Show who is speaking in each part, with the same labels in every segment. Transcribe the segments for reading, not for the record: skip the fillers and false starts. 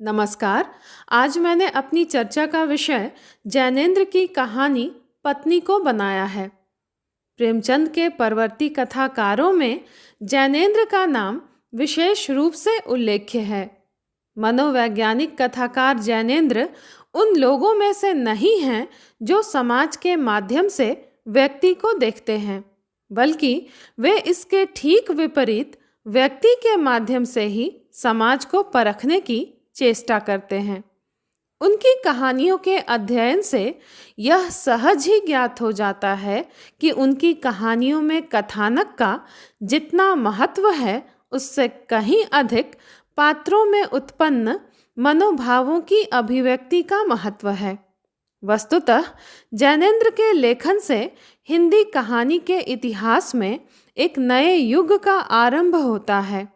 Speaker 1: नमस्कार। आज मैंने अपनी चर्चा का विषय जैनेंद्र की कहानी पत्नी को बनाया है। प्रेमचंद के परवर्ती कथाकारों में जैनेंद्र का नाम विशेष रूप से उल्लेख्य है। मनोवैज्ञानिक कथाकार जैनेंद्र उन लोगों में से नहीं हैं जो समाज के माध्यम से व्यक्ति को देखते हैं, बल्कि वे इसके ठीक विपरीत व्यक्ति के माध्यम से ही समाज को परखने की चेष्टा करते हैं। उनकी कहानियों के अध्ययन से यह सहज ही ज्ञात हो जाता है कि उनकी कहानियों में कथानक का जितना महत्व है, उससे कहीं अधिक पात्रों में उत्पन्न मनोभावों की अभिव्यक्ति का महत्व है। वस्तुतः जैनेंद्र के लेखन से हिंदी कहानी के इतिहास में एक नए युग का आरंभ होता है।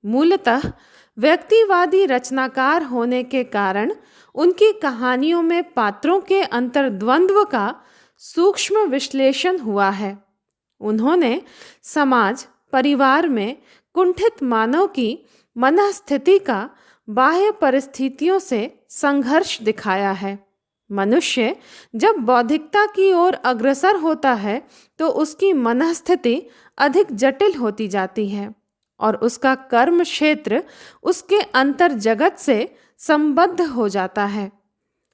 Speaker 1: मूलतः व्यक्तिवादी रचनाकार होने के कारण उनकी कहानियों में पात्रों के अंतर्द्वंद्व का सूक्ष्म विश्लेषण हुआ है। उन्होंने समाज परिवार में कुंठित मानव की मनःस्थिति का बाह्य परिस्थितियों से संघर्ष दिखाया है। मनुष्य जब बौद्धिकता की ओर अग्रसर होता है तो उसकी मनःस्थिति अधिक जटिल होती जाती है और उसका कर्म क्षेत्र उसके अंतर जगत से संबद्ध हो जाता है।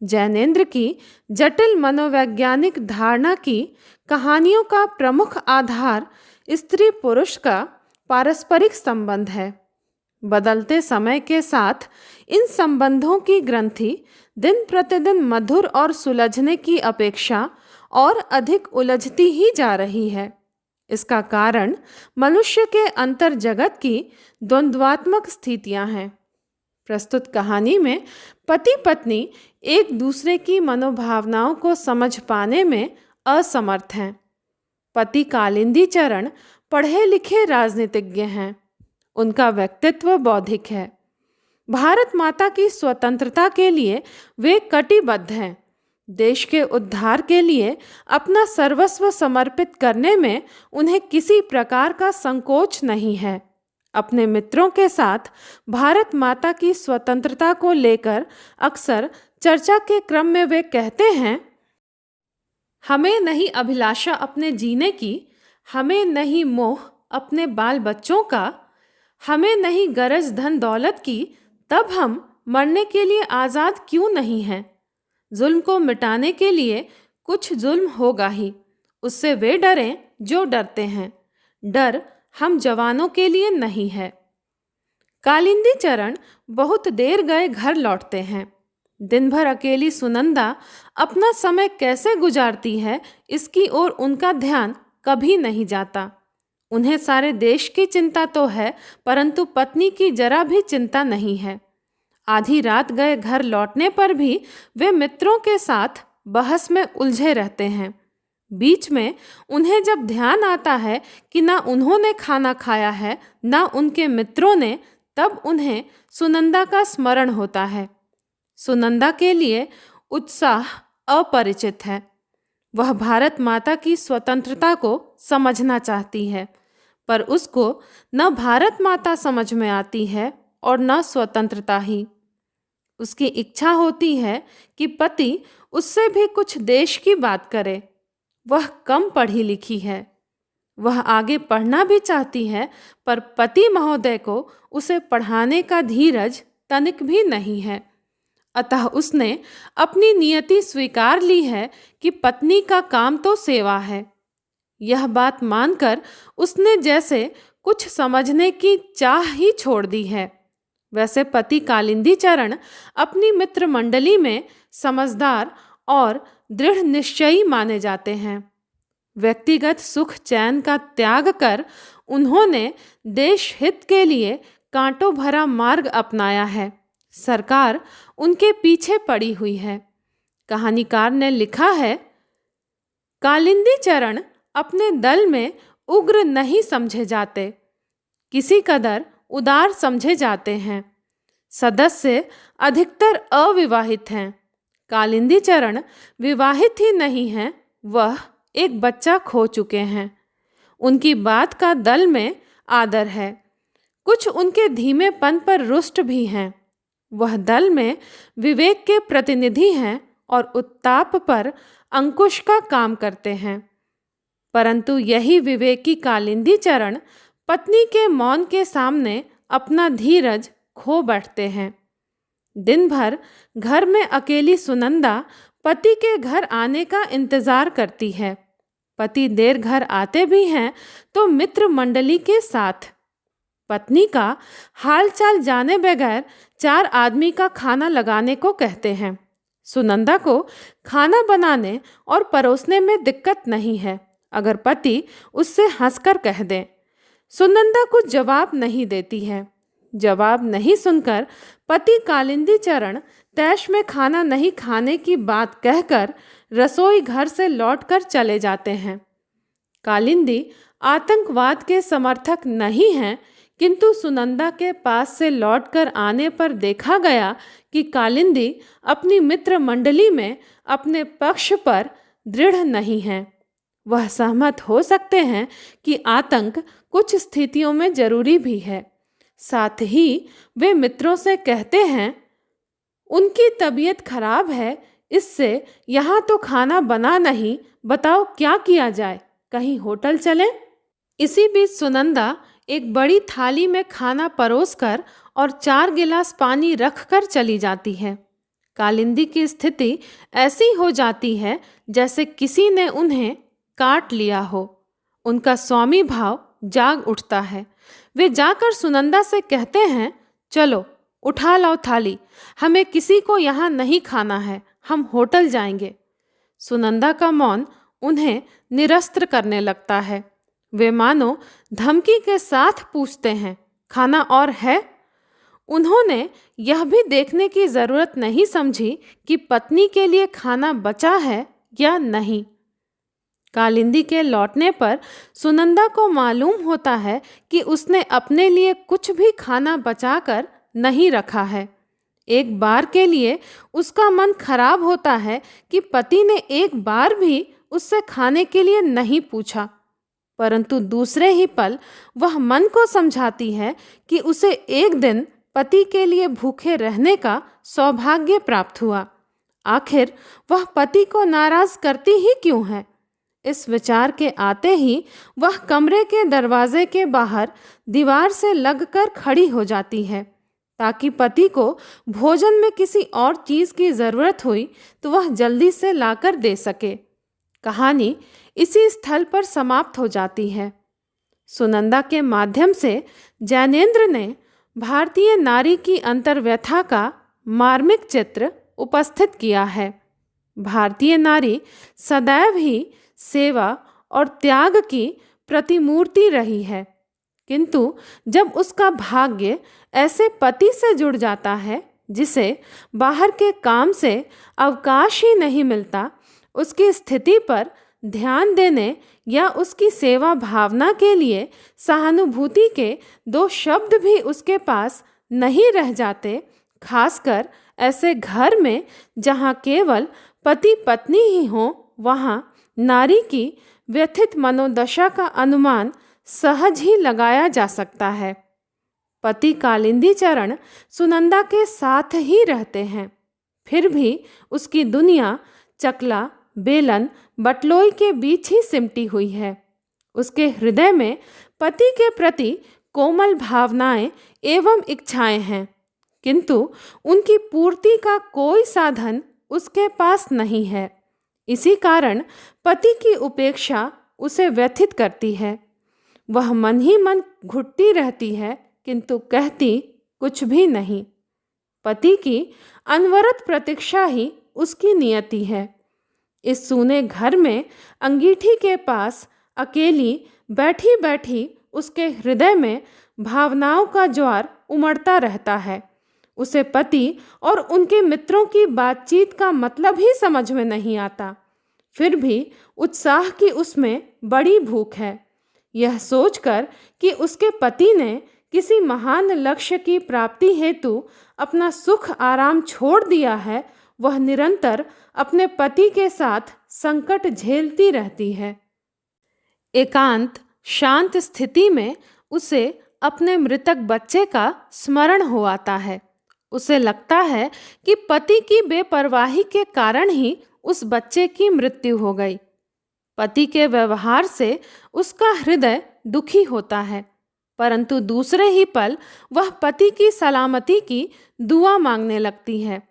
Speaker 1: जैनेंद्र की जटिल मनोवैज्ञानिक धारणा की कहानियों का प्रमुख आधार स्त्री पुरुष का पारस्परिक संबंध है। बदलते समय के साथ इन संबंधों की ग्रंथि दिन प्रतिदिन मधुर और सुलझने की अपेक्षा और अधिक उलझती ही जा रही है। इसका कारण मनुष्य के अंतर जगत की द्वंद्वात्मक स्थितियां हैं। प्रस्तुत कहानी में पति पत्नी एक दूसरे की मनोभावनाओं को समझ पाने में असमर्थ हैं। पति कालिंदी चरण पढ़े लिखे राजनीतिज्ञ हैं। उनका व्यक्तित्व बौद्धिक है। भारत माता की स्वतंत्रता के लिए वे कटिबद्ध हैं। देश के उद्धार के लिए अपना सर्वस्व समर्पित करने में उन्हें किसी प्रकार का संकोच नहीं है। अपने मित्रों के साथ भारत माता की स्वतंत्रता को लेकर अक्सर चर्चा के क्रम में वे कहते हैं, हमें नहीं अभिलाषा अपने जीने की, हमें नहीं मोह अपने बाल बच्चों का, हमें नहीं गरज धन दौलत की, तब हम मरने के लिए आज़ाद क्यों नहीं हैं। जुल्म को मिटाने के लिए कुछ जुल्म होगा ही, उससे वे डरें जो डरते हैं। डर हम जवानों के लिए नहीं है। कालिंदी चरण बहुत देर गए घर लौटते हैं। दिन भर अकेली सुनंदा अपना समय कैसे गुजारती है, इसकी ओर उनका ध्यान कभी नहीं जाता। उन्हें सारे देश की चिंता तो है, परंतु पत्नी की जरा भी चिंता नहीं है। आधी रात गए घर लौटने पर भी वे मित्रों के साथ बहस में उलझे रहते हैं। बीच में उन्हें जब ध्यान आता है कि ना उन्होंने खाना खाया है ना उनके मित्रों ने, तब उन्हें सुनंदा का स्मरण होता है। सुनंदा के लिए उत्साह अपरिचित है। वह भारत माता की स्वतंत्रता को समझना चाहती है, पर उसको न भारत माता समझ में आती है और न स्वतंत्रता ही। उसकी इच्छा होती है कि पति उससे भी कुछ देश की बात करे। वह कम पढ़ी लिखी है। वह आगे पढ़ना भी चाहती है, पर पति महोदय को उसे पढ़ाने का धीरज तनिक भी नहीं है। अतः उसने अपनी नियति स्वीकार ली है कि पत्नी का काम तो सेवा है। यह बात मानकर उसने जैसे कुछ समझने की चाह ही छोड़ दी है। वैसे पति कालिंदी चरण अपनी मित्र मंडली में समझदार और दृढ़ निश्चयी माने जाते हैं। व्यक्तिगत सुख चैन का त्याग कर उन्होंने देश हित के लिए कांटों भरा मार्ग अपनाया है। सरकार उनके पीछे पड़ी हुई है। कहानीकार ने लिखा है, कालिंदी चरण अपने दल में उग्र नहीं समझे जाते, किसी कदर उदार समझे जाते हैं। सदस्य अधिकतर अविवाहित हैं। कालिंदी चरण विवाहित ही नहीं हैं, वह एक बच्चा खो चुके हैं। उनकी बात का दल में आदर है। कुछ उनके धीमेपन पर रुष्ट भी हैं। वह दल में विवेक के प्रतिनिधि हैं और उत्ताप पर अंकुश का काम करते हैं। परंतु यही विवेकी कालिंदी चरण पत्नी के मौन के सामने अपना धीरज खो बैठते हैं। दिन भर घर में अकेली सुनंदा पति के घर आने का इंतजार करती है। पति देर घर आते भी हैं तो मित्र मंडली के साथ। पत्नी का हालचाल जाने बगैर 4 आदमी का खाना लगाने को कहते हैं। सुनंदा को खाना बनाने और परोसने में दिक्कत नहीं है, अगर पति उससे हंसकर कह दे। सुनंदा कुछ जवाब नहीं देती है। जवाब नहीं सुनकर पति कालिंदी चरण तैश में खाना नहीं खाने की बात कहकर रसोई घर से लौटकर चले जाते हैं। कालिंदी आतंकवाद के समर्थक नहीं हैं, किंतु सुनंदा के पास से लौटकर आने पर देखा गया कि कालिंदी अपनी मित्र मंडली में अपने पक्ष पर दृढ़ नहीं है। वह सहमत हो सकते हैं कि आतंक कुछ स्थितियों में जरूरी भी है। साथ ही वे मित्रों से कहते हैं, उनकी तबीयत खराब है, इससे यहाँ तो खाना बना नहीं, बताओ क्या किया जाए, कहीं होटल चलें? इसी बीच सुनंदा एक बड़ी थाली में खाना परोसकर और 4 गिलास पानी रखकर चली जाती है। कालिंदी की स्थिति ऐसी हो जाती है जैसे किसी ने उन्हें काट लिया हो। उनका स्वामी भाव जाग उठता है। वे जाकर सुनंदा से कहते हैं, चलो उठा लाओ थाली, हमें किसी को यहाँ नहीं खाना है, हम होटल जाएंगे। सुनंदा का मौन उन्हें निरस्त्र करने लगता है। वे मानो धमकी के साथ पूछते हैं, खाना और है? उन्होंने यह भी देखने की जरूरत नहीं समझी कि पत्नी के लिए खाना बचा है या नहीं। कालिंदी के लौटने पर सुनंदा को मालूम होता है कि उसने अपने लिए कुछ भी खाना बचाकर नहीं रखा है। एक बार के लिए उसका मन खराब होता है कि पति ने एक बार भी उससे खाने के लिए नहीं पूछा, परंतु दूसरे ही पल वह मन को समझाती है कि उसे एक दिन पति के लिए भूखे रहने का सौभाग्य प्राप्त हुआ। आखिर वह पति को नाराज करती ही क्यों है? इस विचार के आते ही वह कमरे के दरवाजे के बाहर दीवार से लगकर खड़ी हो जाती है, ताकि पति को भोजन में किसी और चीज़ की ज़रूरत हुई तो वह जल्दी से लाकर दे सके। कहानी इसी स्थल पर समाप्त हो जाती है। सुनंदा के माध्यम से जैनेंद्र ने भारतीय नारी की अंतर्व्यथा का मार्मिक चित्र उपस्थित किया है। भारतीय नारी सदैव ही सेवा और त्याग की प्रतिमूर्ति रही है, किंतु जब उसका भाग्य ऐसे पति से जुड़ जाता है जिसे बाहर के काम से अवकाश ही नहीं मिलता, उसकी स्थिति पर ध्यान देने या उसकी सेवा भावना के लिए सहानुभूति के 2 शब्द भी उसके पास नहीं रह जाते, खासकर ऐसे घर में जहाँ केवल पति पत्नी ही हों, वहाँ नारी की व्यथित मनोदशा का अनुमान सहज ही लगाया जा सकता है। पति कालिंदी चरण सुनंदा के साथ ही रहते हैं, फिर भी उसकी दुनिया चकला बेलन बटलोई के बीच ही सिमटी हुई है। उसके हृदय में पति के प्रति कोमल भावनाएं एवं इच्छाएं हैं, किंतु उनकी पूर्ति का कोई साधन उसके पास नहीं है। इसी कारण पति की उपेक्षा उसे व्यथित करती है। वह मन ही मन घुटती रहती है, किंतु कहती कुछ भी नहीं। पति की अनवरत प्रतीक्षा ही उसकी नियति है। इस सूने घर में अंगीठी के पास अकेली बैठी बैठी उसके हृदय में भावनाओं का ज्वार उमड़ता रहता है। उसे पति और उनके मित्रों की बातचीत का मतलब ही समझ में नहीं आता, फिर भी उत्साह की उसमें बड़ी भूख है। यह सोचकर कि उसके पति ने किसी महान लक्ष्य की प्राप्ति हेतु अपना सुख आराम छोड़ दिया है, वह निरंतर अपने पति के साथ संकट झेलती रहती है। एकांत शांत स्थिति में उसे अपने मृतक बच्चे का स्मरण हो आता है। उसे लगता है कि पति की बेपरवाही के कारण ही उस बच्चे की मृत्यु हो गई। पति के व्यवहार से उसका हृदय दुखी होता है, परंतु दूसरे ही पल वह पति की सलामती की दुआ मांगने लगती है।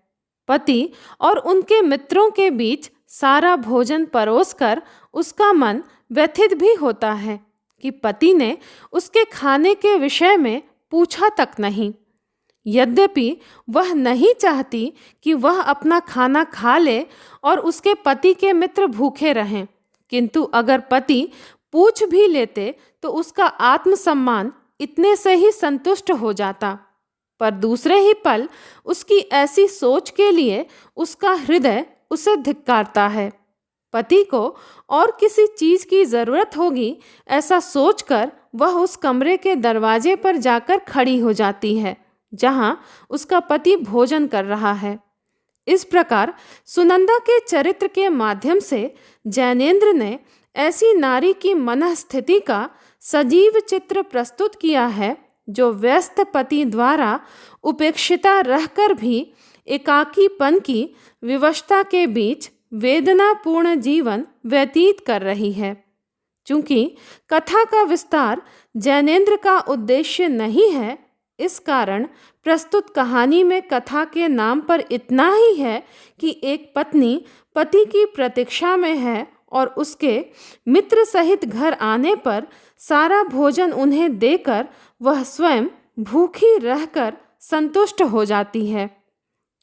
Speaker 1: पति और उनके मित्रों के बीच सारा भोजन परोसकर उसका मन व्यथित भी होता है कि पति ने उसके खाने के विषय में पूछा तक नहीं। यद्यपि वह नहीं चाहती कि वह अपना खाना खा ले और उसके पति के मित्र भूखे रहें, किंतु अगर पति पूछ भी लेते तो उसका आत्मसम्मान इतने से ही संतुष्ट हो जाता। पर दूसरे ही पल उसकी ऐसी सोच के लिए उसका हृदय उसे धिक्कारता है। पति को और किसी चीज की जरूरत होगी, ऐसा सोचकर वह उस कमरे के दरवाजे पर जाकर खड़ी हो जाती है जहां उसका पति भोजन कर रहा है। इस प्रकार सुनंदा के चरित्र के माध्यम से जैनेंद्र ने ऐसी नारी की मनःस्थिति का सजीव चित्र प्रस्तुत किया है जो व्यस्त पति द्वारा उपेक्षिता रहकर भी एकाकीपन की विवशता के बीच वेदनापूर्ण जीवन व्यतीत कर रही है। चूंकि कथा का विस्तार जैनेंद्र का उद्देश्य नहीं है, इस कारण प्रस्तुत कहानी में कथा के नाम पर इतना ही है कि एक पत्नी पति की प्रतीक्षा में है और उसके मित्र सहित घर आने पर सारा भोजन उन्हें देकर वह स्वयं भूखी रहकर संतुष्ट हो जाती है।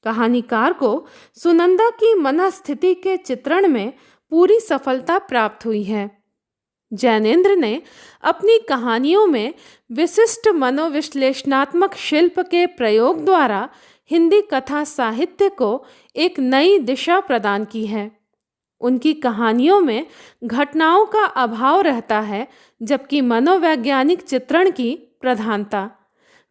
Speaker 1: कहानीकार को सुनंदा की मनःस्थिति के चित्रण में पूरी सफलता प्राप्त हुई है। जैनेंद्र ने अपनी कहानियों में विशिष्ट मनोविश्लेषणात्मक शिल्प के प्रयोग द्वारा हिंदी कथा साहित्य को एक नई दिशा प्रदान की है। उनकी कहानियों में घटनाओं का अभाव रहता है, जबकि मनोवैज्ञानिक चित्रण की प्रधानता।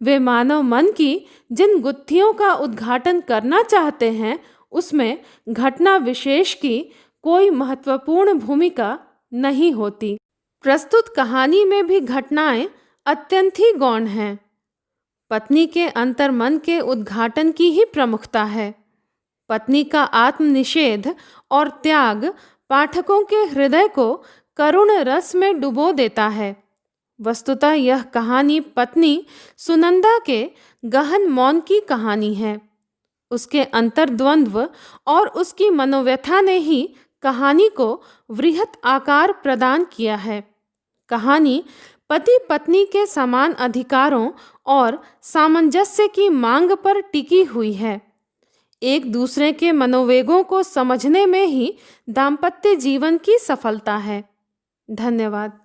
Speaker 1: वे मानव मन की जिन गुत्थियों का उद्घाटन करना चाहते हैं, उसमें घटना विशेष की कोई महत्वपूर्ण भूमिका नहीं होती। प्रस्तुत कहानी में भी घटनाएं अत्यंत ही गौण हैं। पत्नी के अंतर्मन के उद्घाटन की ही प्रमुखता है। पत्नी का आत्मनिषेध और त्याग पाठकों के हृदय को करुण रस में डुबो देता है। वस्तुतः यह कहानी पत्नी सुनंदा के गहन मौन की कहानी है। उसके अंतर्द्वंद्व और उसकी मनोव्यथा ने ही कहानी को वृहत आकार प्रदान किया है। कहानी पति पत्नी के समान अधिकारों और सामंजस्य की मांग पर टिकी हुई है। एक दूसरे के मनोवेगों को समझने में ही दाम्पत्य जीवन की सफलता है। धन्यवाद।